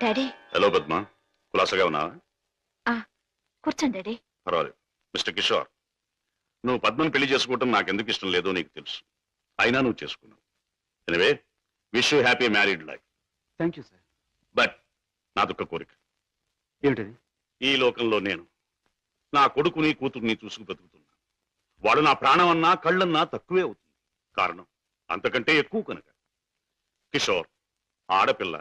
Daddy. Hello Padma, కులాసగా ఉన్నావా? కూర్చోండి daddy. పర్వాలేదు. మిస్టర్ కిషోర్, నువ్వు పద్మను పెళ్లి చేసుకోవటం నాకెందుకు ఇష్టం లేదో నీకు తెలుసు. అయినా నువ్వు చేసుకున్నావు. Anyway, wish you happy married life. Thank you sir. But నాదొక్క కోరిక. ఏమిటది? ఈ లోకంలో నేను నా కొడుకుని కూతుర్ని చూసుకు బతుకుతున్నా. వాడు నా ప్రాణం అన్నా కళ్ళన్నా తక్కువే అవుతుంది. కారణం అంతకంటే ఎక్కువ కనుక. కిషోర్, ఆడపిల్ల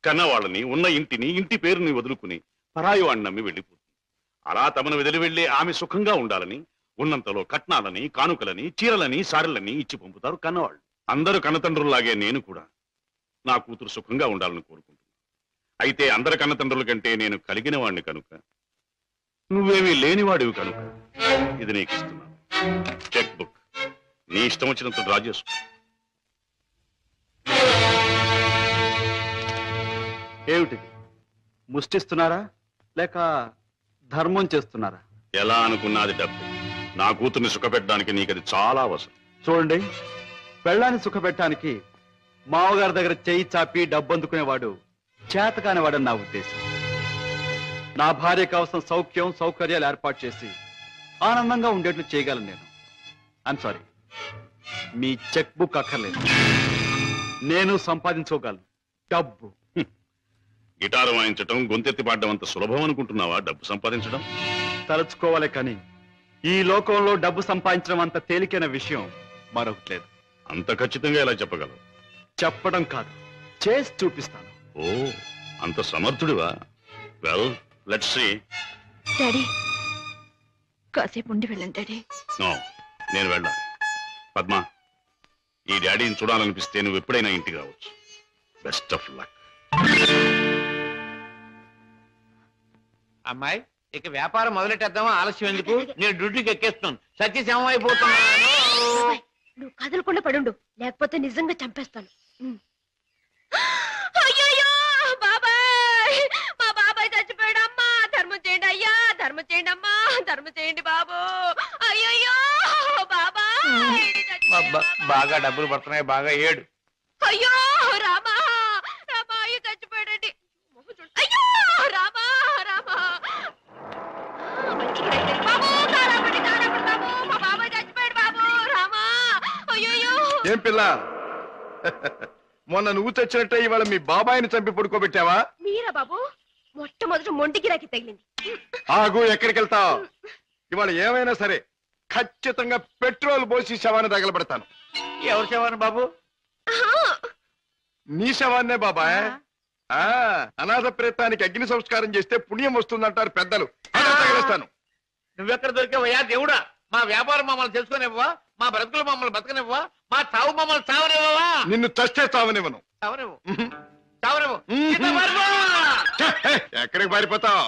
కన్నవాళ్ళని, ఉన్న ఇంటిని, ఇంటి పేరుని వదులుకుని పరాయి వాడిని నమ్మి వెళ్ళిపోతుంది. అలా తమను వదిలి వెళ్ళి ఆమె సుఖంగా ఉండాలని ఉన్నంతలో కట్నాలని, కానుకలని, చీరలని, సారెలని ఇచ్చి పంపుతారు కన్నవాళ్ళు. అందరూ కన్నతండ్రుల్లాగే నేను కూడా నా కూతురు సుఖంగా ఉండాలని కోరుకుంటున్నాను. అయితే అందరి కన్నతండ్రుల కంటే నేను కలిగిన వాడిని కనుక, నువ్వేమీ లేనివాడివి కనుక ఇది నీకు ఇస్తున్నాను. చెక్ బుక్ నీ ఇష్టం వచ్చినంత డ్రా చేసుకో. ఏమిటిది? ముష్టిస్తున్నారా లేక ధర్మం చేస్తున్నారా? ఎలా అనుకున్నది డబ్బు. నా కూతుర్ని సుఖపెట్టడానికి నీకు అది చాలా అవసరం. చూడండి, పెళ్ళాన్ని సుఖపెట్టడానికి మావగారి దగ్గర చెయ్యి చాపి డబ్బు అందుకునేవాడు చేతకానివాడని నా ఉద్దేశం. నా భార్య కోసం సౌఖ్యం సౌకర్యాలు ఏర్పాటు చేసి ఆనందంగా ఉండేట్లు చేయగలను నేను. I'm sorry, me cheque book అక్కర్లేదు. నేను సంపాదించుకోగలను డబ్బు. గిటారు వాయించటం, గొంతెత్తి పాడడం అంత సులభం అనుకుంటున్నావా డబ్బు సంపాదించడం? తలుచుకోవాలి కానీ ఈ లోకంలో డబ్బు సంపాదించడం అంత తేలికైన విషయం మరొకటి లేదు. అంత ఖచ్చితంగా ఎలా చెప్పగలవు? చెప్పడం కాదు, చేసి చూపిస్తాను. ఓ, అంత సమర్థుడివా? Well, let's see. డాడీ, కాసేపు ఉండి వెళ్ళండి డాడీ. నో, నేను వెళ్ళాలి. పద్మ, ఈ డాడీని చూడాలనిపిస్తే నువ్వు ఎప్పుడైనా ఇంటికి రావచ్చు. Best of luck. అమ్మాయి, ఇక వ్యాపారం మొదలెట్టేద్దామా? ఆలస్యం ఎందుకు? నేను డ్యూటీకి ఎక్కేస్తున్నాను. సత్యశమం అయిపోతున్నాను. నువ్వు కదలకుండా పడుండు, లేకపోతే నిజంగా చంపేస్తాను. బాబాయ్, మా బాబాయ్ చచ్చిపోయాడు. అమ్మా, ధర్మం చేయండి అయ్యా, ధర్మం చేయండి అమ్మా, ధర్మం చేయండి బాబు. అయ్యో బాబాయ్, బాగా డబ్బులు పడుతున్నాయి, బాగా ఏడు. అయ్యో రామా, రామా అయ్యో చచ్చిపోయాడండి. అయ్యో రామా, రామా బాబు, కారాపడి బాబు, మా బాబాయ్ చచ్చిపోయాడు బాబు. రామా, అయ్యో. ఏం పిల్ల, మొన్న నువ్వు తెచ్చినట్టే ఇవాళ మీ బాబాయిని చంపి పడుకోబెట్టావా? మీరా బాబు? మొట్టమొదటి మొంటికి రాకి తగిలింది. ఆగు, ఎక్కడికి వెళ్తావు? ఇవాళ ఏమైనా సరే ఖచ్చితంగా పెట్రోల్ పోసి శవాన్ని తగలబెడతాను. ఎవరు శవాన్ని బాబు? నీ శవాన్నే బాబాయ్. అనాథ ప్రేతానికి అగ్ని సంస్కారం చేస్తే పుణ్యం వస్తుందంటారు పెద్దలు. తగలేస్తాను. నువ్వెక్కడ దొరికావయ్యా దేవుడా? మా వ్యాపారం మమ్మల్ని తెలుసుకునివ్వవా? మా బ్రతుకులు మమ్మల్ని బతకనివ్వవా? మా చావు మమ్మల్ని చావనివ్వవా? నిన్ను చస్తే చావనివ్వను. చావనివ్వు, చావనివ్వు. ఎక్కడికి పారిపోతావు?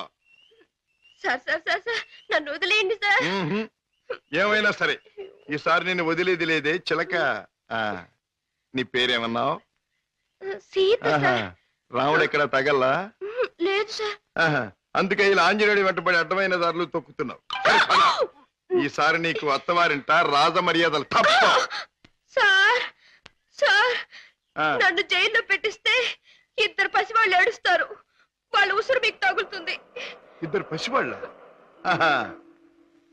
సార్ సార్ సార్ సార్, నన్ను వదిలేయండి సార్. ఏమైనా సరే ఈసారి నేను వదిలేది లేదే చిలక. నీ పేరేమన్నావు? సీత సార్. రాముడు ఎక్కడ తగల్లా? లేదు సార్. అందుకే ఇలా ఆంజనేయుడి వెంటబడి అడ్డమైన దారులు తొక్కుతున్నావు. ఈసారి నీకు అత్తవారింట రాజమర్యాదలు తప్ప. సార్ సార్, నన్ను జైల్లో పెట్టిస్తే ఇద్దరు పసివాళ్ళు ఏడుస్తారు. వాళ్ళ ఉసురు మీకు తగులుతుంది. ఇద్దరు పసివాళ్ళ?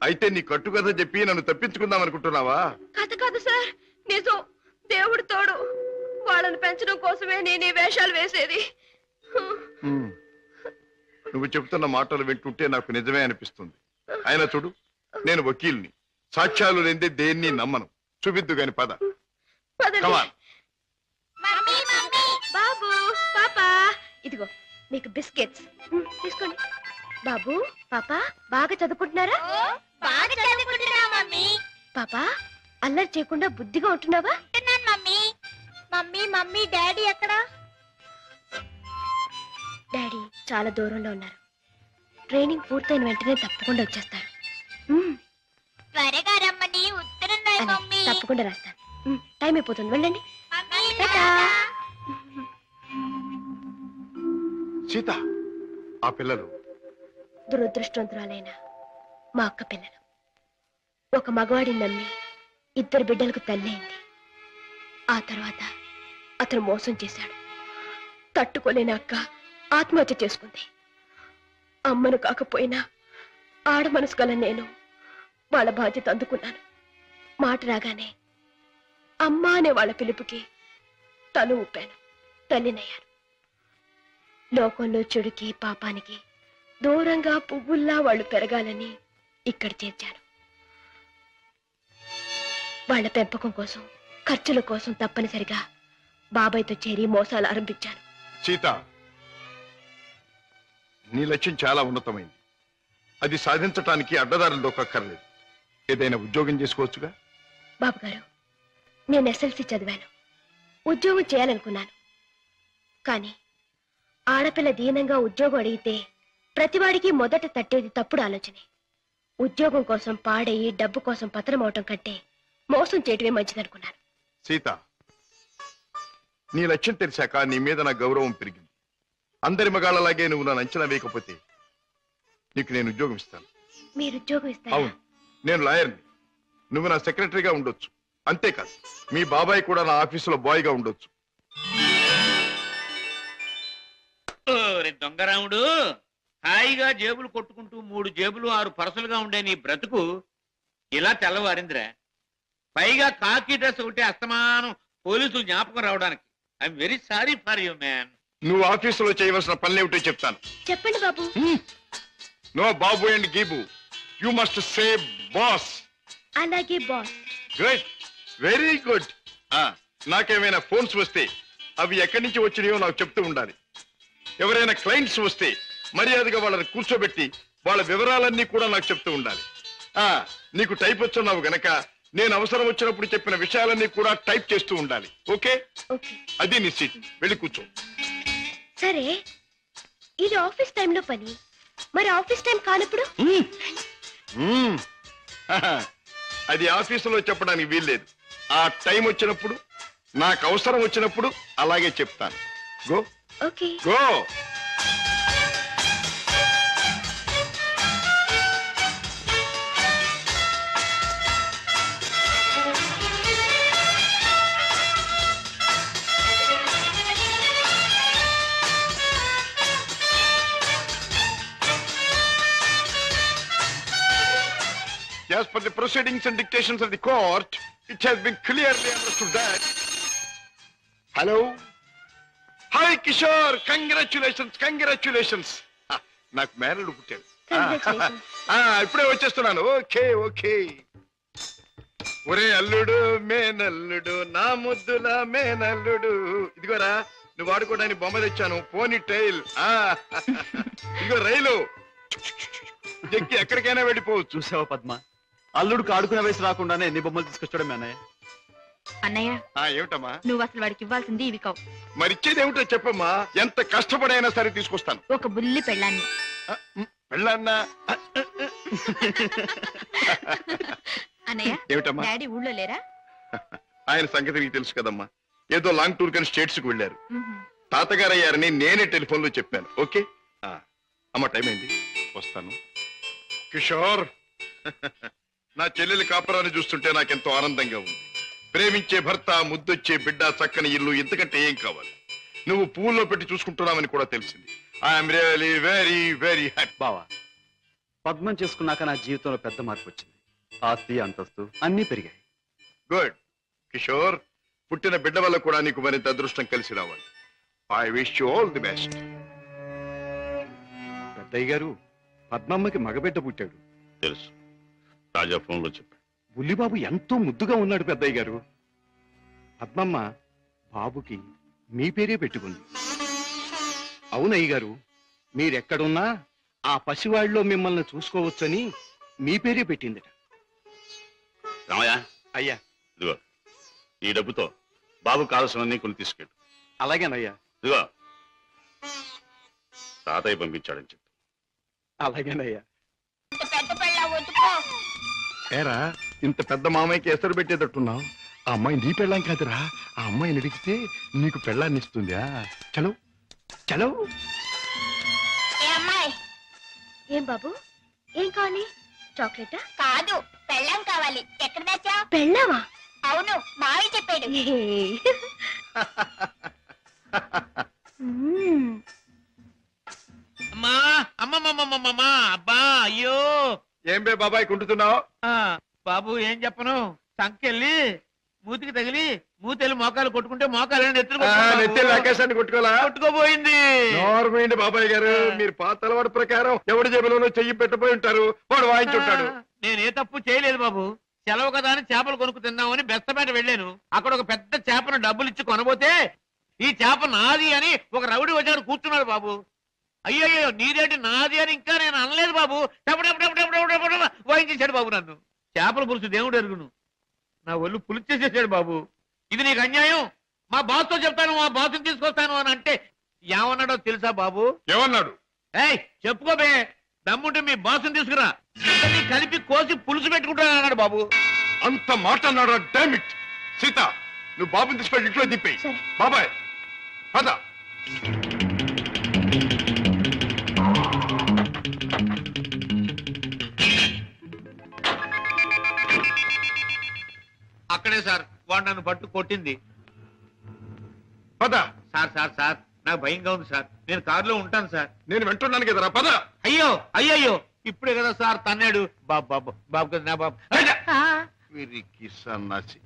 అయితే నీ కట్టుకథ చెప్పి నన్ను తప్పించుకుందాం అనుకుంటున్నావా? కథ కాదు సార్, నిజం. దేవుడు తోడు. వాళ్ళని పెంచడం కోసమే నేను ఈ వేషాలు వేసేది. నువ్వు చెబుతున్న మాటలు వింటుంటే నాకు నిజమే అనిపిస్తుంది. అయినా చూడు, నేను వకీల్ని, సాక్ష్యాలు లేదే దేన్ని నమ్మను. చూపిద్దు గాని పద. బాబు, పాపా, ఇదిగో మీకు బిస్కెట్స్ తీసుకోండి. బాబు, పాపా, బాగా చదువుకుంటున్నారా? పాపా, అల్లరి చేయకుండా బుద్ధిగా ఉంటున్నావా? మమ్మీ మమ్మీ డాడీ ఎక్కడా? డాడీ చాలా దూరంలో ఉన్నారు. ట్రైనింగ్ పూర్తయిన వెంటనే తప్పకుండా వచ్చేస్తారు. త్వరగా రమ్మని ఉత్తరం రాయి మమ్మీ. తప్పకుండా రాస్తాను. టైం అయిపోతుంది, వెళ్ళండి. సీత, ఆ పిల్లలు దురదృష్టవంతురాలైన మా అక్క పిల్లలు. ఒక మగవాడిని నమ్మి ఇద్దరు బిడ్డలకు తల్లి అయింది. ఆ తర్వాత అతను మోసం చేశాడు. తట్టుకోలేని అక్క ఆత్మహత్య చేసుకుంది. అమ్మను కాకపోయినా ఆడ మనసు గల నేను వాళ్ళ బాధ్యత అందుకున్నాను. మాట రాగానే అమ్మ అనే వాళ్ళ పిలుపుకి తను ఊపాను, తల్లినయ్యాను. లోకంలో చెడుకి పాపానికి దూరంగా పువ్వుల్లా వాళ్ళు పెరగాలని ఇక్కడ చేర్చాను. వాళ్ళ పెంపకం కోసం, ఖర్చుల కోసం తప్పనిసరిగా బాబాయ్తో చేరి మోసాలు ఆరంభించాను. సీత, నీ లక్ష్యం చాలా ఉన్నతమైంది. అది సాధించటానికి అడ్డదారులు దొక్కక్కర్లేదు. ఏదైనా ఉద్యోగం చేసుకోవచ్చుగా. బాబు గారు, నేను ఎస్ఎల్సి చదివాను, ఉద్యోగం చేయాలనుకున్నాను. కానీ ఆడపిల్ల దీనంగా ఉద్యోగం అడిగితే ప్రతివాడికి మొదట తట్టేది తప్పుడు ఆలోచనే. ఉద్యోగం కోసం పాడయి డబ్బు కోసం పతనం అవటం కంటే మోసం చేయటమే మంచిదనుకున్నాను. సీత, నీ లక్ష్యం తెలిసాక నీ మీద నా గౌరవం పెరిగింది. అందరి మగాళ్ళలాగే నువ్వు నన్ను అంచనా వేయకపోతే నీకు నేను ఉద్యోగం ఇస్తాను. మీరు ఉద్యోగం ఇస్తారా? అవును, నేను లాయర్ని. నువ్వు నా సెక్రటరీగా ఉండొచ్చు. అంతేకాదు, మీ బాబాయ్ కూడా నా ఆఫీసులో బాయ్గా ఉండొచ్చు. దొంగరాముడు, హాయిగా జేబులు కొట్టుకుంటూ 3 జేబులు 6 పరసలుగా ఉండే నీ బ్రతుకు ఇలా తెల్లవారిందిరా. పైగా కాకి డ్రెస్ ఒకటి అస్తమానం పోలీసులు జ్ఞాపకం రావడానికి. I'm very sorry for you man. నువ్వు ఆఫీసులో చేయవలసిన పనులేమిటో చెప్తాను. చెప్పండి బాబు. నో బాబు అండ్ గీబు, యు మస్ట్ సే బాస్. అలాగే బాస్. Good, very good. నాకేమైనా ఫోన్స్ వస్తే అవి ఎక్కడి నుంచి వచ్చినాయో నాకు చెప్తూ ఉండాలి. ఎవరైనా క్లయింట్స్ వస్తే మర్యాదగా వాళ్ళని కూర్చోబెట్టి వాళ్ళ వివరాలన్నీ కూడా నాకు చెప్తూ ఉండాలి. నీకు టైప్ వచ్చున్నావు గనక నేను అవసరం వచ్చినప్పుడు చెప్పిన విషయాలన్నీ కూడా టైప్ చేస్తూ ఉండాలి. ఓకే? అది నీ సీట్. వెళ్ళి కూర్చో. సరే, ఇది ఆఫీస్ టైంలో పని, మరి ఆఫీస్ టైం కానప్పుడు? అది ఆఫీసులో చెప్పడానికి వీల్లేదు. ఆ టైం వచ్చినప్పుడు, నాకు అవసరం వచ్చినప్పుడు అలాగే చెప్తాను. Go. Okay. Go. As per the proceedings and dictations of the court, it has been clearly understood that... Hello? Hi, Kishore! Congratulations, congratulations! నాకు మేనల్లుడు పుట్టాడు. ఇప్పుడే వచ్చేస్తున్నాను. Okay okay. ఒరే అల్లుడు, మేనల్లుడు, నా ముద్దుల మేనల్లుడు. ఇదిగోరా, నువ్వు వాడుకోవడానికి బొమ్మ తెచ్చాను. పోనీ టైల్. ఇదిగో రైలు ఎక్కి ఎక్కడికైనా వెళ్ళిపోవచ్చు. చూసావా పద్మ, అల్లుడికి ఆడుకునే వయసు రాకుండానే ఎన్ని బొమ్మలు తీసుకొచ్చాడు మీ అన్నయ్య. అన్నయ్య, ఏమిటమ్మా నువ్వు అసలు వాడికి ఇవ్వాల్సింది ఇవి కావు. మరిచ్చేది ఏమిటో చెప్పమ్మా. ఎంత కష్టపడైనా సరే తీసుకొస్తాను. ఒక బుల్లి పెళ్ళాన్ని. పెళ్ళన్నా? అన్నయ్య, ఏమిటమ్మా? డాడీ ఊళ్ళో లేరా? ఆయన సంగతి నీకు తెలుసు కదమ్మా. ఏదో లాంగ్ టూర్ కానీ స్టేట్స్ కు వెళ్ళారు. తాతగారు అయ్యారని నేనే టెలిఫోన్ లో చెప్పాను. ఓకే అమ్మ, టైం అయింది, వస్తాను. కిషోర్, నా చెల్లెలి కాపురాన్ని చూస్తుంటే నాకెంతో ఆనందంగా ఉంది. ప్రేమించే భర్త, ముద్దొచ్చే బిడ్డ, చక్కని ఇల్లు, ఇంతకంటే ఏం కావాలి? నువ్వు పూల్లో పెట్టి చూసుకుంటున్నావని కూడా తెలిసింది. I'm really very very happy. బావా, పద్మం చేసుకున్నాక నా జీవితంలో పెద్ద మార్పు వచ్చింది. ఆస్తి, అంతస్తు అన్నీ పెరిగాయి. గుడ్ కిషోర్, పుట్టిన బిడ్డ వల్ల కూడా నీకు మరింత అదృష్టం కలిసి రావాలి. I wish you all the best. పెద్దయ్య గారు, పద్మమ్మకి మగబిడ్డ పుట్టాడు. తెలుసు, రాజా ఫోన్ లో చెప్పాడు. బుల్లిబాబు ఎంతో ముద్దుగా ఉన్నాడు పెద్దయ్య గారు. పద్మమ్మ బాబుకి మీ పేరే పెట్టుకుంది. అవునయ్య గారు, మీరెక్కడున్నా ఆ పసివాళ్ళలో మిమ్మల్ని చూసుకోవచ్చని మీ పేరే పెట్టిందిట. రామయ్య, అయ్యా, ఇదిగో ఈ డబ్బుతో బాబు కావాల్సినవన్నీ కొని తీసుకెళ్ళు. అలాగేనయ్యా. ఇదిగో తాతయ్య పంపించాడని చెప్పు. అలాగేనయ్యా. ఏరా, ఇంత పెద్ద మామయ్యకి ఎసరు పెట్టేటట్టున్నావు. ఆ అమ్మాయి నీ పెళ్ళాం కాదురా. ఆ అమ్మాయిని అడిగితే నీకు పెళ్ళాన్ని ఇస్తుందా? చలో చలో. ఏం బాబు, ఏం కావాలి? చాక్లెటా? కాదు, పెళ్ళం కావాలి. ఎక్కడ తెచ్చా? పెళ్ళావా? అవును, మావి చెప్పాడు. ఏం బే బాబాయ్ కుంటున్నావు? బాబు ఏం చెప్పను, సంకెళ్ళి మూతికి తగిలి మూతెళ్ళి మోకాలు కొట్టుకుంటే మోకాలు నెత్తి లకేశాన్ని కొట్టుకోవాలా? కొట్టుకోపోయింది. నోర్మైంది బాబాయ్ గారు, మీరు పాత అలవాటు ప్రకారం ఎవడి జేబులోనో చెయ్యి పెట్టబోయి ఉంటారు, వాడు వాయించుంటాడు. నేనే తప్పు చేయలేదు బాబు. సెలవు కదా అని చేపలు కొనుక్కు తిందామని బెస్తపేట వెళ్ళాను. అక్కడ ఒక పెద్ద చేపను డబ్బులు ఇచ్చి కొనబోతే ఈ చేప నాది అని ఒక రౌడీ వచ్చాడు కూర్చున్నాడు బాబు. అయ్యయ్యో నీదేంటి నాది అని ఇంకా నేను అనలేదు బాబు. వాయించేశాడు బాబు నన్ను. చేపల పులుసు దేవుడు ఎరుగును, నా ఒళ్ళు పులిచేసేసాడు బాబు. ఇది నీకు అన్యాయం, మా బాస్ తో చెప్తాను, మా బాస్ని తీసుకొస్తాను అని అంటే ఏమన్నాడో తెలుసా బాబు? ఏమన్నాడు? ఏయ్ చెప్పుకోబే, దమ్ముంటే మీ బాస్ని తీసుకురా, ఇద్దరిని కలిపి కోసి పులుసు పెట్టుకుంటాను అన్నాడు బాబు. అంత మాట అన్నాడు? డామిట్ సీత, నువ్వు బాబుని తీసుకెళ్ళి ఇంట్లో దింపేయి. సరే. బాబాయ్ పద. అక్కడే సార్ వాడు నన్ను పట్టు కొట్టింది. పద. సార్ సార్ సార్ నాకు భయంగా ఉంది సార్, నేను కారులో ఉంటాను సార్. నేను వింటున్నాను కదరా, పద. అయ్యో అయ్యయ్యో ఇప్పుడే కదా సార్ తన్నాడు. బాబు బాబు బాబు కదా నా బాబు. వీరికి సన్నాసి.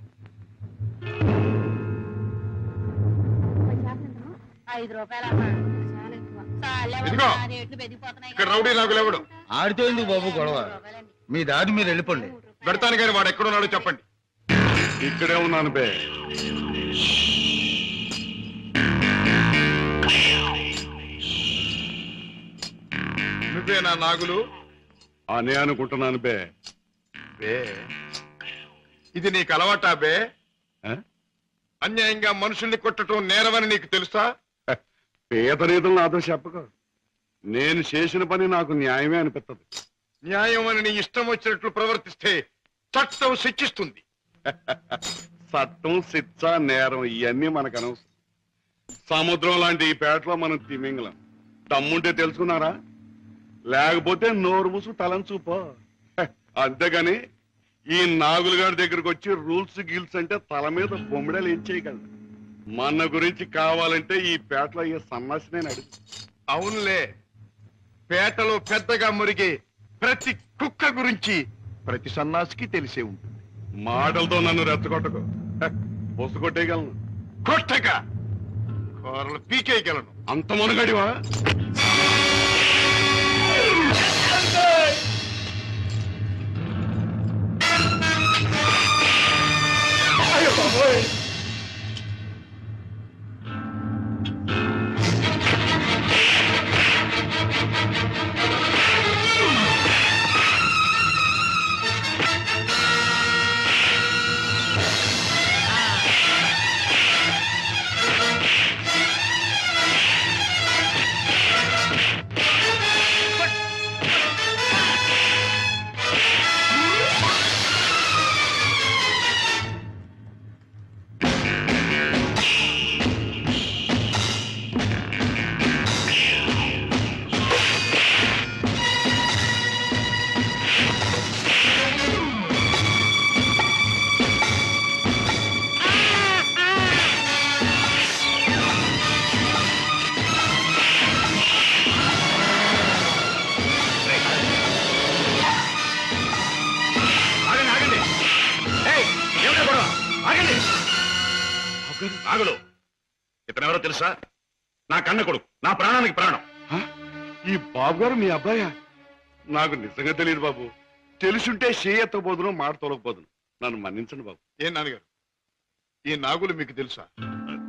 5 రూపాయలమ్మా. ఇదిగో, ఇక్కడ రౌడీ నాగులు ఎవడు? ఆడితో ఎందుకు బాబు గొడవ? మీ దారి మీరు వెళ్ళిపోండి. పెడతాను కానీ వాడు ఎక్కడున్నాడో చెప్పండి. ఇక్కడే ఉన్నాను బే. నువ్వే నా నాగులు? అనే అనుకుంటున్నాను బే. బే, ఇది నీకు అలవాటా బే? ఆ? అన్యాయంగా మనుషుల్ని కొట్టడం నేరమని నీకు తెలుసా? పేద రీతులు నాతో చెప్పకు. నేను చేసిన పని నాకు న్యాయమే అనిపిస్తుంది. న్యాయం అని నీ ఇష్టం వచ్చినట్లు ప్రవర్తిస్తే చట్టం శిక్షిస్తుంది. చట్టం, శిక్ష, నేరం ఇవన్నీ మనకు అనవసరం. సముద్రం లాంటి ఈ పేటలో మనం తిమింగలం. తమ్ముంటే తెలుసుకున్నారా? లేకపోతే నోరు మూసు తలంచూపో. అంతేగాని ఈ నాగులు గారి దగ్గరకు వచ్చి రూల్స్ గిల్స్ అంటే తల మీద బొమ్మిడలు ఏం చేయగలరు? మన గురించి కావాలంటే ఈ పేటలో ఈ సన్నాసి నేను అడుగు. అవునులే, పేటలో పెద్దగా మురిగే ప్రతి కుక్క గురించి ప్రతి సన్నాసికి తెలిసే ఉంటుంది. మాటలతో నన్ను రెచ్చగొట్టకు. బొస్సు కొట్టేయగలను. కొట్టక కూరలు పీకేయగలను. అంత మునగడివా? నాగులు, ఇతనెవరో తెలుసా? నా కన్న కొడుకు, నా ప్రాణానికి ప్రాణం. ఈ బాబు గారు మీ అబ్బాయా? నాకు నిజంగా తెలియదు బాబు. తెలుసుంటే చేయెత్తకపోదును, మాట తొలగపోదును. నన్ను మన్నించండి బాబు. ఏం నాన్నగారు, ఈ నాగులు మీకు తెలుసా?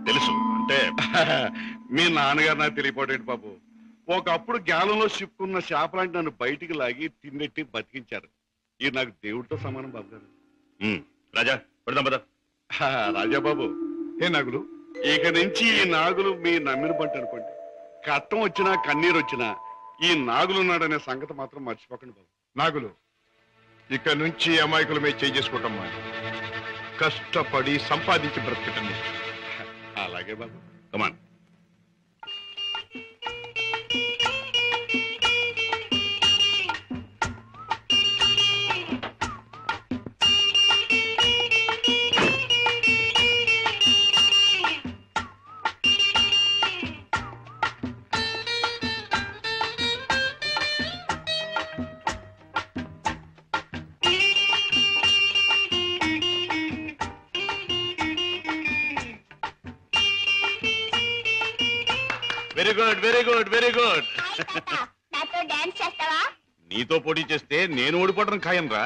తెలుసు అంటే మీ నాన్నగారు నాకు తెలియపోటేంటి బాబు. ఒకప్పుడు గ్యాలంలో చిక్కున్న చేపలాంటి నన్ను బయటికి లాగి తిన్నెట్టి బతికించారు. ఇది నాకు దేవుడితో సమానం బాబు గారు. రాజా పెడదాం పద. రాజా బాబు, ఏ నాగులు, ఇక నుంచి ఈ నాగులు మీ నమ్మిన పంట అనుకోండి. కట్టం వచ్చినా కన్నీరు వచ్చినా ఈ నాగులు ఉన్నాడనే సంగతి మాత్రం మర్చిపోకండి బాబు. నాగులు, ఇక నుంచి అమాయకుల మీద చేసుకుంటాం. కష్టపడి సంపాదించి బ్రతకటం నేర్చు. అలాగే బాబు. Come on. Very good very good very good. నాతో డాన్స్ చేస్తావా? నీతో పోటీ చేస్తే నేను ఓడిపోవడం ఖాయం రా.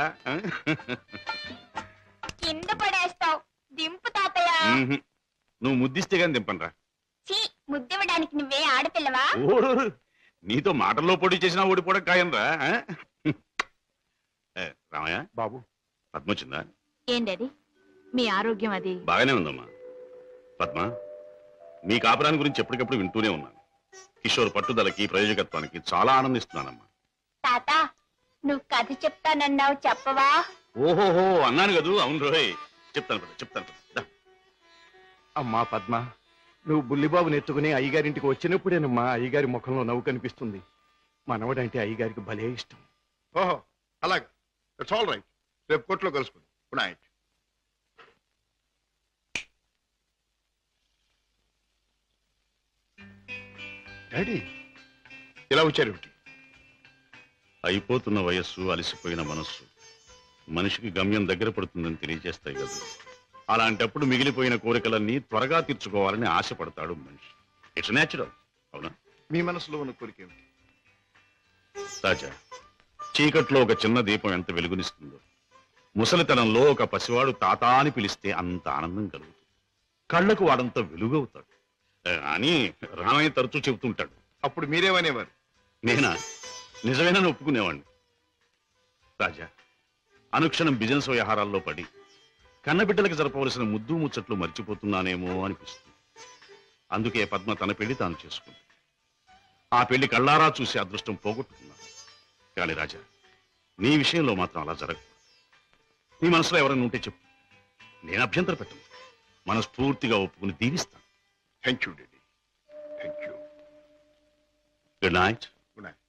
కింద పడేస్తావు. దింపు తాతయ్య. నువ్వు ముద్దిస్తే గాని దింపనరా. ఛీ, ముద్దివ్వడానికి నువ్వే ఆడపిల్లవా? ఓ, నీతో మాటల్లో పోటీ చేసినా ఓడిపోవడం ఖాయం రా. రామయ్య బాబు, పద్మ వచ్చిందా? ఏం డాడీ, మీ ఆరోగ్యం అది? బాగానే ఉందమ్మా. పద్మ, మీ కాపురాన్ని గురించి ఎప్పటికప్పుడు వింటూనే ఉన్నాను. కిషోర్ పట్టుదలకి ప్రయోజకత్వానికి చాలా ఆనందిస్తున్నానమ్మా. తాత, నువ్వు కథ చెప్తానన్నావు, చెప్పవా? ఓహోహో అన్నాను కదూ. అవును రోయ్, చెప్తాను. అమ్మా పద్మ, నువ్వు బుల్లిబాబుని ఎత్తుకుని అయ్యగారింటికి వచ్చినప్పుడేనమ్మా అయ్యగారి ముఖంలో నవ్వు కనిపిస్తుంది. మనవడంటే అయ్యగారికి భలే ఇష్టం. ఓహో అలాగా, ఇట్స్ ఆల్ రైట్. రేపు కోర్టులో కలుసుకుందాం. Good night. డాడీ ఇలా వచ్చారు? అయిపోతున్న వయస్సు, అలసిపోయిన మనస్సు మనిషికి గమ్యం దగ్గర పడుతుందని తెలియజేస్తాయి కదా. అలాంటప్పుడు మిగిలిపోయిన కోరికలన్నీ త్వరగా తీర్చుకోవాలని ఆశపడతాడు మనిషి. It's natural. అవునా? మీ మనసులో ఉన్న కోరిక ఏమిటి? తాజా చీకట్లో ఒక చిన్న దీపం ఎంత వెలుగునిస్తుందో, ముసలితనంలో ఒక పసివాడు తాత అని పిలిస్తే అంత ఆనందం కలుగుతుంది. కళ్ళకు వాడంత వెలుగవుతాడు అని రామయ్య తరచూ చెబుతుంటాడు. అప్పుడు మీరేమనేవారు? నేనా? నిజమేనని ఒప్పుకునేవాడిని. రాజా, అనుక్షణం బిజినెస్ వ్యవహారాల్లో పడి కన్నబిడ్డలకు జరపవలసిన ముద్దు ముచ్చట్లు మర్చిపోతున్నానేమో అనిపిస్తుంది. అందుకే పద్మ తన పెళ్లి తాను చేసుకుంది. ఆ పెళ్లి కళ్ళారా చూసి అదృష్టం పోగొట్టుకున్నాను. కానీ రాజా, నీ విషయంలో మాత్రం అలా జరగదు. నీ మనసులో ఎవరైనా ఉంటే చెప్పు, నేను అభ్యంతర పెట్టను. మనస్ఫూర్తిగా ఒప్పుకుని దీవిస్తాను. Thank you daddy, thank you. Good night. Good night.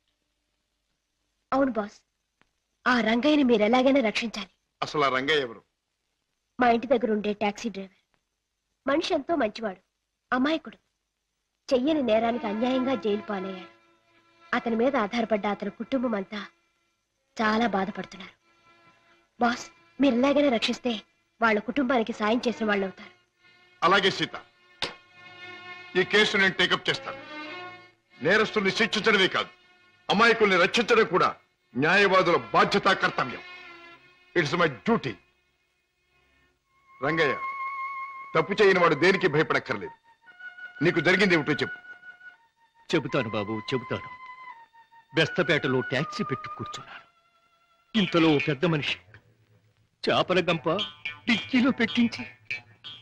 అవును బాస్, ఆ రంగయ్యని మీరు ఎలాగైనా రక్షించాలి. అసలు ఆ రంగయ్య ఎవరు? మా ఇంటి దగ్గర ఉండే టాక్సీ డ్రైవర్. మనిషి ఎంతో మంచివాడు, అమాయకుడు. చెయ్యని నేరానికి అన్యాయంగా జైలు పాలయ్యాడు. అతని మీద ఆధారపడ్డ అతని కుటుంబం అంతా చాలా బాధపడుతున్నారు. బాస్, మీరు ఎలాగైనా రక్షిస్తే వాళ్ళ కుటుంబానికి సాయం చేసిన వాళ్ళు అవుతారు. అలాగే సీత, ఈ కేసు నేను టేకప్ చేస్తాను. నేరస్తుల్ని శిక్షించడమే కాదు, అమాయకుల్ని రక్షించడం కూడా న్యాయవాదుల బాధ్యత, కర్తవ్యం. It's my duty. రంగయ్య, తప్పు చేయని వాడు దేనికి భయపడక్కర్లేదు. నీకు జరిగింది ఏమిటో చెప్పు. చెబుతాను బాబు, చెబుతాను. బెస్తపేటలో ట్యాక్సీ పెట్టు కూర్చున్నాను. ఇంతలో ఓ పెద్ద మనిషి చేపల గంప డిక్కీలో పెట్టించి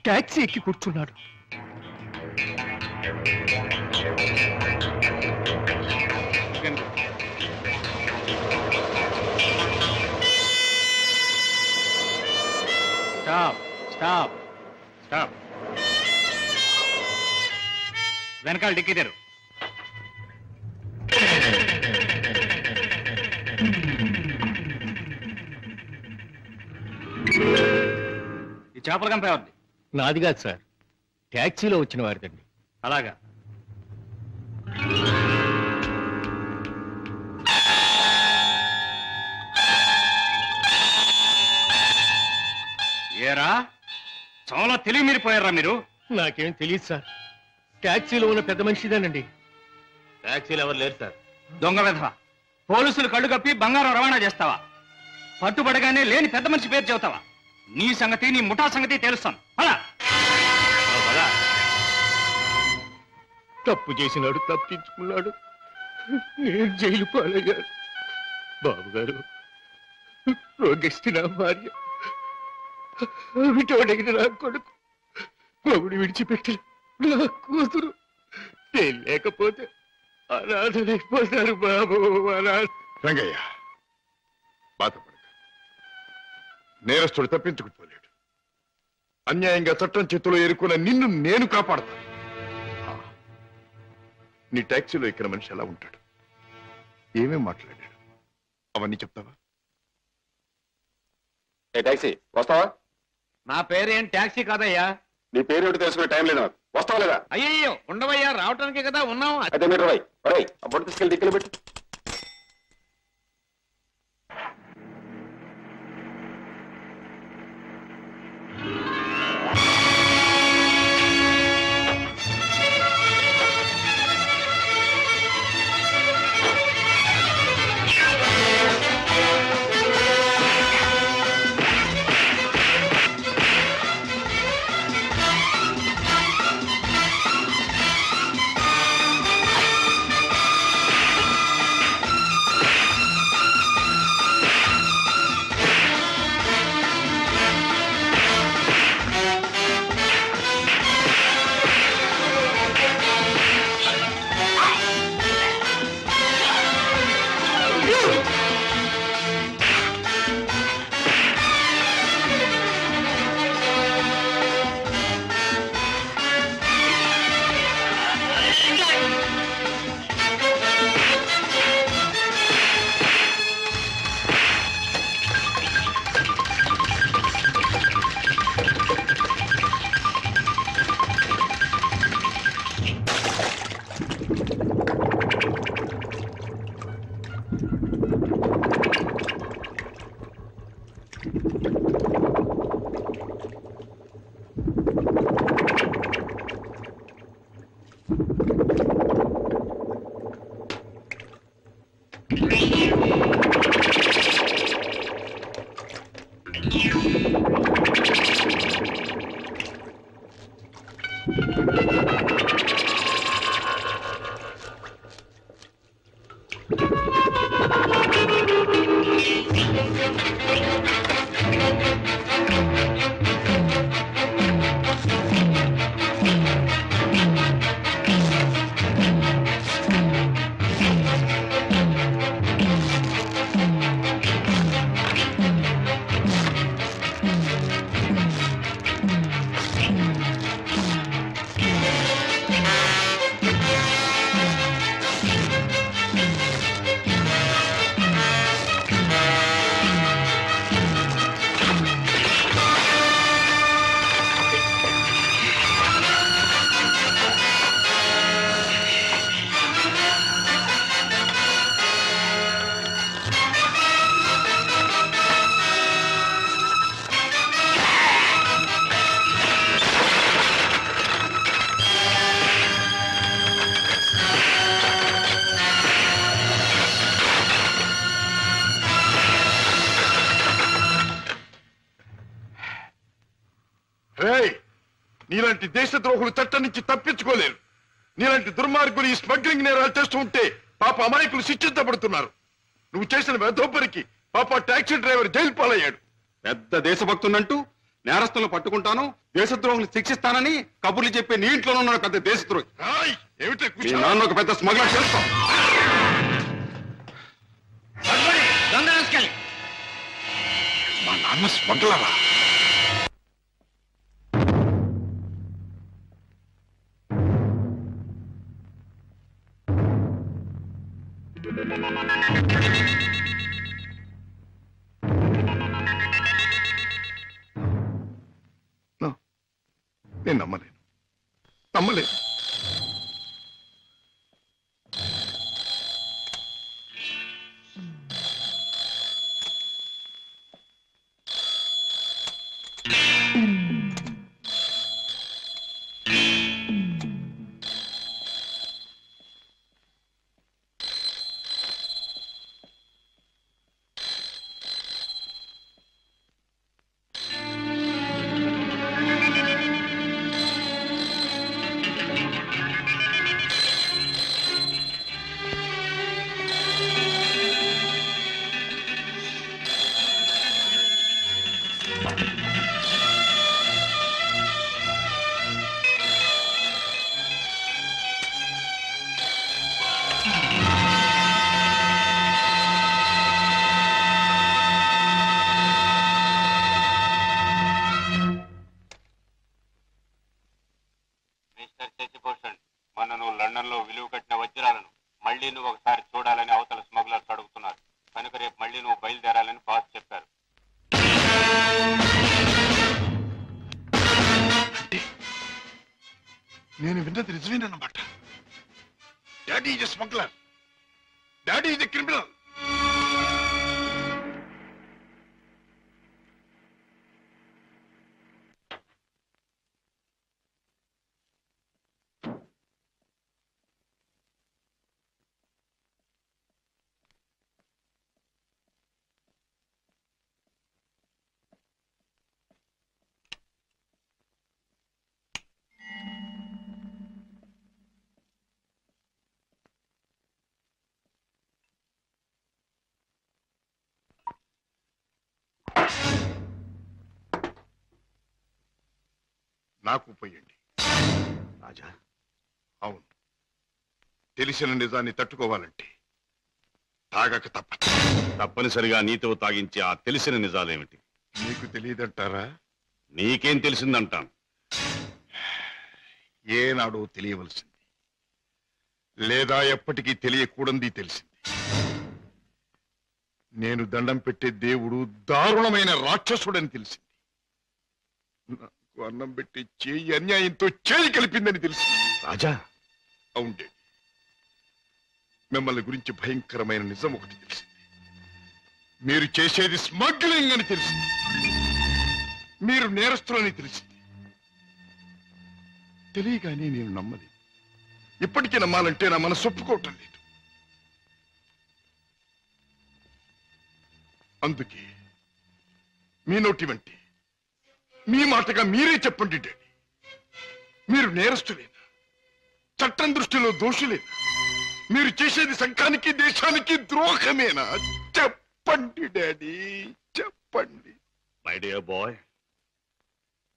ట్యాక్సీ ఎక్కి కూర్చున్నాడు. Stop stop stop. వెనకాల డిక్కీ తెరు. ఈ చేపల గంప ఎవరిది? నాది కాదు సార్, ట్యాక్సీలో వచ్చిన వారిదండి. అలాగా. ఏరా, చాలా తెలివి మీరిపోయారా మీరు? నాకేం తెలియదు సార్, ట్యాక్సీలో ఉన్న పెద్ద మనిషిదేనండి. ట్యాక్సీలు ఎవరు లేరు సార్. దొంగ వెధవ, పోలీసులు కళ్ళు కప్పి బంగారం రవాణా చేస్తావా? పట్టుబడగానే లేని పెద్ద మనిషి పేరు చెబుతావా? నీ సంగతి, నీ ముఠా సంగతి తెలుస్తాను. అలా తప్పు చేసినాడు, తప్పించుకున్నాడు, నేను జైలు పాలయ్యాను. బాబు గారు, రోగిష్టి నా భార్య, విటోడైన నా కొడుకు, మొగుడు విడిచిపెట్టిన నా కూతురు, నేను లేకపోతే అనాథలైపోతారు బాబు, అనాథ. రంగయ్య, బాధపడక. నేరస్తుడు తప్పించుకుపోలేడు. అన్యాయంగా చట్టం చేతిలో ఎరుకున్న నిన్ను నేను కాపాడతాను. నీ ట్యాక్సీలో ఎక్కిన మనిషి ఎలా ఉంటాడు, ఏమేం మాట్లాడాడు, అవన్నీ చెప్తావా? టాక్సీ వస్తావా? నా పేరేం ట్యాక్సీ కాదయ్యా. నీ పేరు ఏమిటి తెలుసుకునే టైం లేదు నాకు. వస్తావా లేదా? అయ్యయ్యో, ఉండవయ్యా, రావటానికే కదా ఉన్నాం. అయితే మీరు ఆ బొట్టు తీసుకెళ్ళి దిక్కులు పెట్టు. నీలాంటి దేశద్రోహులు చట్టం నుంచి తప్పించుకోలేరు. నీలాంటి దుర్మార్గులు ఈ స్మగ్లింగ్ నేరాలు చేస్తూ ఉంటే పాప అమాయకులు శిక్షించబడుతున్నారు. నువ్వు చేసిన వెధోపరికి పాప టాక్సీ డ్రైవర్ జైలు పాలయ్యాడు. పెద్ద దేశభక్తున్నంటూ నేరస్తులను పట్టుకుంటాను, దేశద్రోహులు శిక్షిస్తానని కబుర్లు చెప్పి నీ ఇంట్లో ఉన్నాడు పెద్ద దేశద్రోహి. ఏమిటి మీ నాన్న ఒక పెద్ద స్మగ్లర్ చేస్తాం. మా నాన్న స్మగ్లరా? నేను నమ్మలేను. నేను విన్నది నిజమేనన్నమాట. Daddy is a smuggler. Daddy is a criminal. నాకు పోయండి రాజా. అవును, తెలిసిన నిజాన్ని తట్టుకోవాలంటే తాగక తప్పదు. తప్పనిసరిగా నీతో తాగించి ఆ తెలిసిన నిజాలేమిటి? నీకు తెలియదంటారా? నీకేం తెలిసిందంటాను. ఏనాడో తెలియవలసింది, లేదా ఎప్పటికీ తెలియకూడదు తెలిసింది. నేను దండం పెట్టే దేవుడు దారుణమైన రాక్షసుడని తెలిసింది. నాకు అన్నం పెట్టి చేయి అన్యాయంతో చేయి కలిపిందని తెలిసింది. రాజా. అవుండే, మిమ్మల్ని గురించి భయంకరమైన నిజం ఒకటి తెలిసింది. మీరు చేసేది స్మగ్లింగ్ అని తెలిసింది. మీరు నేరస్తులని తెలిసింది. తెలియగానే నేను నమ్మలేదు. ఇప్పటికీ నమ్మాలంటే నా మనసు ఒప్పుకోవటం లేదు. అందుకే మీ నోటి వంటి మీ మాటగా మీరే చెప్పండి డాడీ, మీరు నేరస్తులేనా? చట్టం దృష్టిలో దోషులేనా? మీరు చేసేది సంఘానికి దేశానికి ద్రోహమేనా? చెప్పండి డాడీ, చెప్పండి. మై డియర్ బాయ్,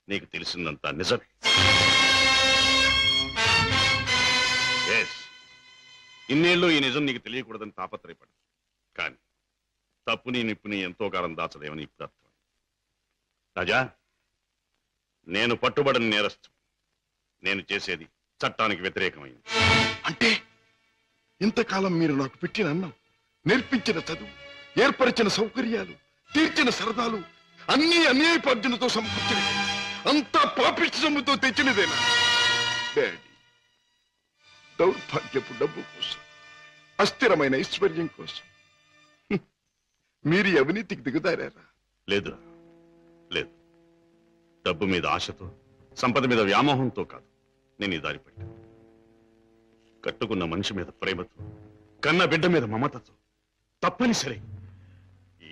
నీకు తెలిసిందంతా నిజమే. ఇన్నేళ్ళు ఈ నిజం నీకు తెలియకూడదని తాపత్రయపడు. కానీ తప్పుని నిప్పుని ఎంతో కాలం దాచలేమని ఇప్పుడు అర్థం. రాజా, నేను పట్టుబడిన నేరస్తు. నేను చేసేది చట్టానికి వ్యతిరేకమైంది. అంటే ఇంతకాలం మీరు నాకు పెట్టిన అన్నం, నేర్పించిన చదువు, ఏర్పరిచిన సౌకర్యాలు, తీర్చిన సరదాలు అన్ని అన్యాయపార్జనతో సమకూర్చినవి, అంతా పాపిష్టి సొమ్ముతో తెచ్చినదేనా డాడీ? దౌర్భాగ్యపు డబ్బు కోసం, అస్థిరమైన ఐశ్వర్యం కోసం మీరు అవినీతికి దిగుదారా? లేదు లేదు. డబ్బు మీద ఆశతో, సంపద మీద వ్యామోహంతో కాదు నేను ఈ దారి పట్టాను. కట్టుకున్న మనిషి మీద ప్రేమతో, కన్న బిడ్డ మీద మమతతో తప్పనిసరి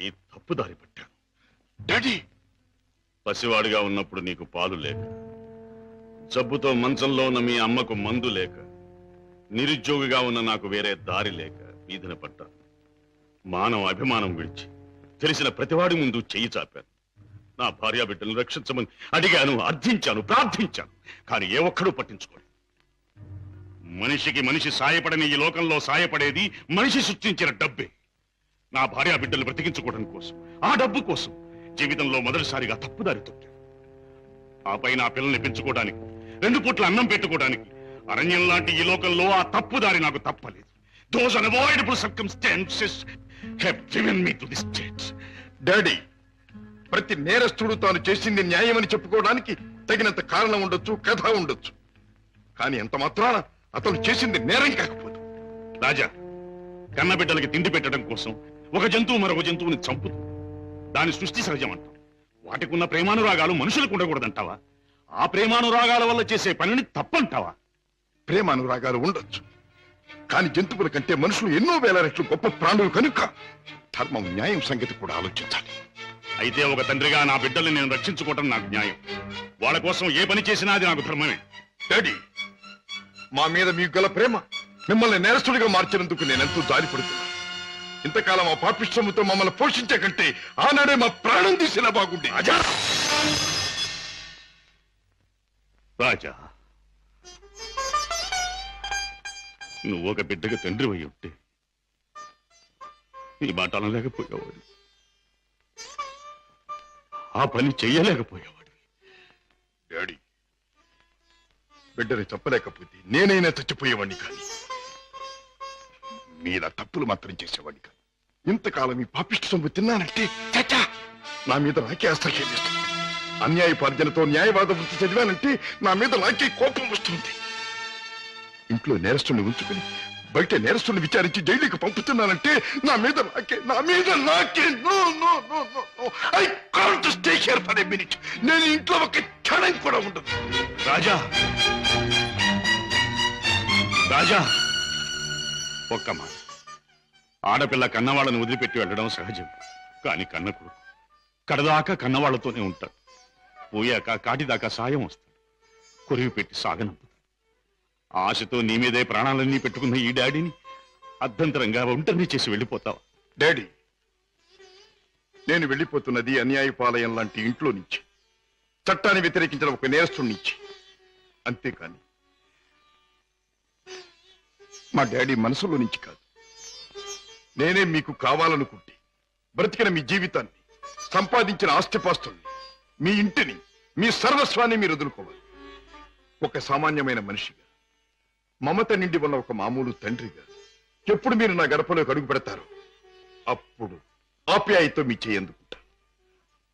ఈ తప్పు దారి పట్టాను. డాడీ, పసివాడిగా ఉన్నప్పుడు నీకు పాలు లేక జబ్బుతో మంచంలో ఉన్న మీ అమ్మకు మందు లేక, నిరుద్యోగిగా ఉన్న నాకు వేరే దారి లేక వీధిన పడ్డాను. మానవ అభిమానం విడిచి తెలిసిన ప్రతివాడి ముందు చెయ్యి చాపాను. నా భార్య బిడ్డలను రక్షించమని అడిగాను, అర్థించాను, ప్రార్థించాను. కానీ ఏ ఒక్కడూ పట్టించుకోలేదు. మనిషికి మనిషి సాయపడని ఈ లోకంలో సాయపడేది మనిషి సృష్టించిన డబ్బే. నా భార్య బిడ్డలు బ్రతికించుకోవడం కోసం, ఆ డబ్బు కోసం జీవితంలో మొదటిసారిగా తప్పుదారి తొక్కాను. ఆపై నా పిల్లల్ని పెంచుకోవడానికి, 2 పూట్ల అన్నం పెట్టుకోవడానికి అరణ్యం లాంటి ఈ లోకంలో ఆ తప్పుదారి నాకు తప్పలేదు. Those unavoidable circumstances have driven me to this state. Daddy, ప్రతి నేరస్తుడు తాను చేసింది న్యాయమని చెప్పుకోవడానికి తగినంత కారణం ఉండొచ్చు, కథ ఉండొచ్చు. కానీ ఎంత మాత్రాన అతను చేసింది నేరం కాకపోదు. రాజా, కన్నబిడ్డలకి తిండి పెట్టడం కోసం ఒక జంతువు మరొక జంతువుని చంపుతుంది. దాని సృష్టి సహజం అంటాం. వాటికి ఉన్న ప్రేమానురాగాలు మనుషులకు ఉండకూడదంటావా? ఆ ప్రేమానురాగాల వల్ల చేసే పనిని తప్పంటావా? ప్రేమానురాగాలు ఉండొచ్చు, కానీ జంతువుల కంటే మనుషులు ఎన్నో వేల రెట్లు గొప్ప ప్రాణులు కనుక ధర్మం, న్యాయం సంగతి కూడా ఆలోచించాలి. అయితే ఒక తండ్రిగా నా బిడ్డల్ని నేను రక్షించుకోవటం నాకు న్యాయం. వాళ్ళ కోసం ఏ పని చేసినా అది నాకు ధర్మమే. డాడీ, మా మీద మీకు గల ప్రేమ మిమ్మల్ని నేరస్తుడిగా మార్చినందుకు నేనెంతో జాలిపడుతున్నాను. ఇంతకాలం ఆ పాపిష్టముతో మమ్మల్ని పోషించే కంటే ఆనాడే మా ప్రాణం తీసినా బాగుండే. రాజా, నువ్వు ఒక బిడ్డగా తండ్రి అయి ఉంటే నీ మాట అనలేకపోయేవాడు, ఆ పని చెయ్యలేకపోయేవాడు. డాడీ, బిడ్డని చెప్పలేకపోతే నేనైనా చచ్చిపోయేవాడిని, కానీ మీద తప్పులు మాత్రం చేసేవాడిని కాదు. ఇంతకాలం ఈ పాపిష్టి సొమ్ము తిన్నానంటే చచ్చా నా మీద నాకే అసహ్యం వేస్తుంది. అన్యాయపార్జనతో న్యాయవాద వృత్తి చదివానంటే నా మీద నాకే కోపం వస్తుంది. ఇంట్లో నేరస్తుని ఉంచుకుని బయట నేరస్తుని విచారించి జైలుకి పంపుతున్నానంటే నా మీద నాకే no no no no I can't stay here for a minute. నేను ఇంట్లో ఒక క్షణం కూడా ఉండదు. రాజా, రాజా, ఒక్క మాట. ఆడపిల్ల కన్నవాళ్ళని వదిలిపెట్టి వెళ్ళడం సహజం. కానీ కన్న కొడుకు కడదాకా కన్నవాళ్లతోనే ఉంటాడు. పోయాక కాటిదాకా సాయం వస్తాడు. కొరివి పెట్టి సాగనంపుతాడు. ఆశతో నీ మీదే ప్రాణాలన్నీ పెట్టుకున్న ఈ డాడీని అభ్యంతరంగా ఒంటరిని చేసి వెళ్ళిపోతావా? డాడీ, నేను వెళ్ళిపోతున్నది అన్యాయపాలయం లాంటి ఇంట్లో నుంచి, చట్టాన్ని వ్యతిరేకించిన ఒక నేరస్తుడి నుంచి. అంతేకాని మా డాడీ మనసులో నుంచి కాదు. నేనే మీకు కావాలనుకుంటే బ్రతికిన మీ జీవితాన్ని, సంపాదించిన ఆస్తిపాస్తుల్ని, మీ ఇంటిని, మీ సర్వస్వాన్ని మీరు వదులుకోవాలి. ఒక సామాన్యమైన మనిషిగా, మమత నిండి ఉన్న ఒక మామూలు తండ్రిగా ఎప్పుడు మీరు నా గడపలోకి అడుగు పెడతారో అప్పుడు ఆప్యాయతో మీ చేయి అందుకుంటాను.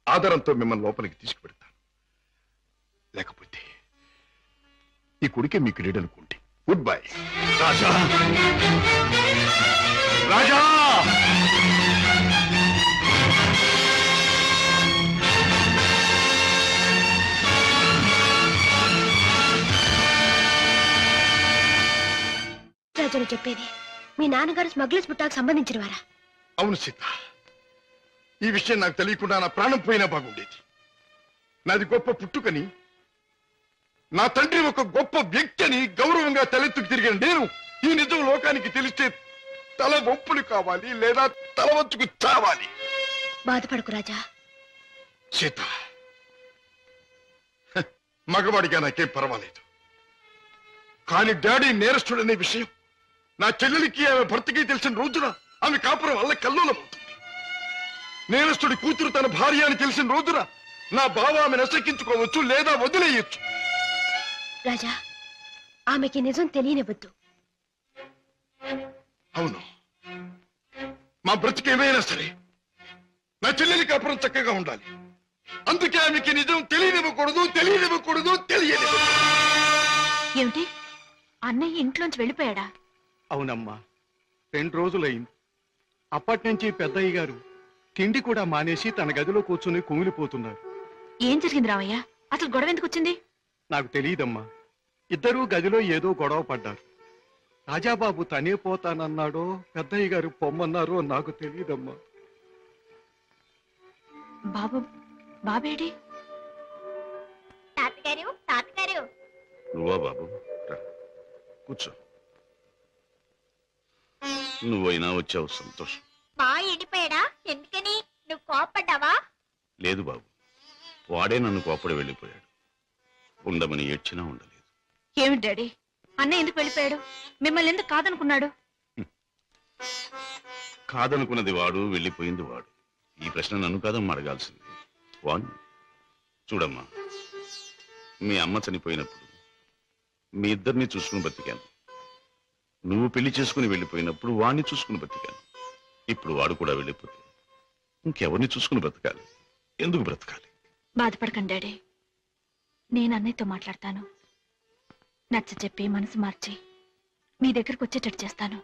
ఆదరంతో మిమ్మల్ని లోపలికి తీసుకుపెడతాను. లేకపోతే ఈ కొడుకే మీకు లీడనుకోండి. Good bye. రాజా, రాజా, రాజును చెప్పేది మీ నాన్నగారు స్మగ్లర్స్ బుట్టాకు సంబంధించిన వారా? అవును సీత, ఈ విషయం నాకు తెలియకుండా నా ప్రాణం పోయినా బాగుండేది. నాది గొప్ప పుట్టుకని, నా తండ్రి ఒక గొప్ప వ్యక్తి అని గౌరవంగా తలెత్తుకు తిరిగిన నేను ఈ నిజం లోకానికి తెలిస్తే తల వంపులు కావాలి, లేదా తల వంచుకు చావాలి. బాధపడకు రాజా. సీత, మగవాడిగా నాకేం పర్వాలేదు. కానీ డాడీ నేరస్తుడనే విషయం నా చెల్లెలికి, ఆమె భర్తకి తెలిసిన రోజున ఆమె కాపురం వల్ల కల్లోలమవుతుంది. నేరస్తుడి కూతురు తన భార్య అని తెలిసిన రోజున నా బావ ఆమెను అసక్కించుకోవచ్చు, లేదా వదిలేయచ్చు. రాజా, ఆమెకి నిజం తెలియనివ్వద్దు. అవును, మా బ్రతికేమైనా సరే నా చెల్లెలి కాపురం చక్కగా ఉండాలి. అందుకే ఆమెకి నిజం తెలియనివ్వకూడదు. ఏమిటి, అన్నయ్య ఇంట్లోంచి వెళ్ళిపోయాడా? అవునమ్మా, 2 రోజులైంది. అప్పటి నుంచి పెద్దయ్య గారు తిండి కూడా మానేసి తన గదిలో కూర్చుని కుమిలిపోతున్నారు. ఏం జరిగింది రావయ్య? అసలు గొడవ ఎందుకు వచ్చింది? నాకు తెలియదమ్మా. ఇద్దరూ గదిలో ఏదో గొడవ పడ్డారు. రాజాబాబు తనే పోతానన్నాడో పెద్దయ్య గారు పొమ్మన్నారో నాకు తెలియదమ్మా. బాబేడి? తాతగారు, నువ్వా బాబు రా, కూర్చో. నువ్వైనా వచ్చావు, సంతోషం. మా ఎండిపోయాడా? ఎందుకని? నువ్వు కోపడ్డావా? లేదు బాబు, వాడే నన్ను కోపడి వెళ్ళిపోయాడు. ఉండమని ఏడ్చినా ఉండలేదు. ఏమిటి డాడీ, అన్నయ్య ఎందుకు వెళ్ళిపోయాడు? మిమ్మల్ని ఎందుకు కాదనుకున్నాడు? కాదనుకున్నది వాడు, వెళ్ళిపోయింది వాడు. ఈ ప్రశ్న నన్ను కాదమ్మా అడగాల్సింది, వాణ్ణి. చూడమ్మా, మీ అమ్మ చనిపోయినప్పుడు మీ ఇద్దరిని చూసుకుని బతికాను. నువ్వు పెళ్లి చేసుకుని వెళ్ళిపోయినప్పుడు వాణ్ణి చూసుకుని బతికాను. ఇప్పుడు వాడు కూడా వెళ్ళిపోతే ఇంకెవరిని చూసుకుని బ్రతకాలి? ఎందుకు బ్రతకాలి? బాధపడకండి డాడీ, నేను అన్నయ్యతో మాట్లాడతాను. నచ్చ చెప్పి మనసు మార్చి మీ దగ్గరకు వచ్చేటట్టు చేస్తాను.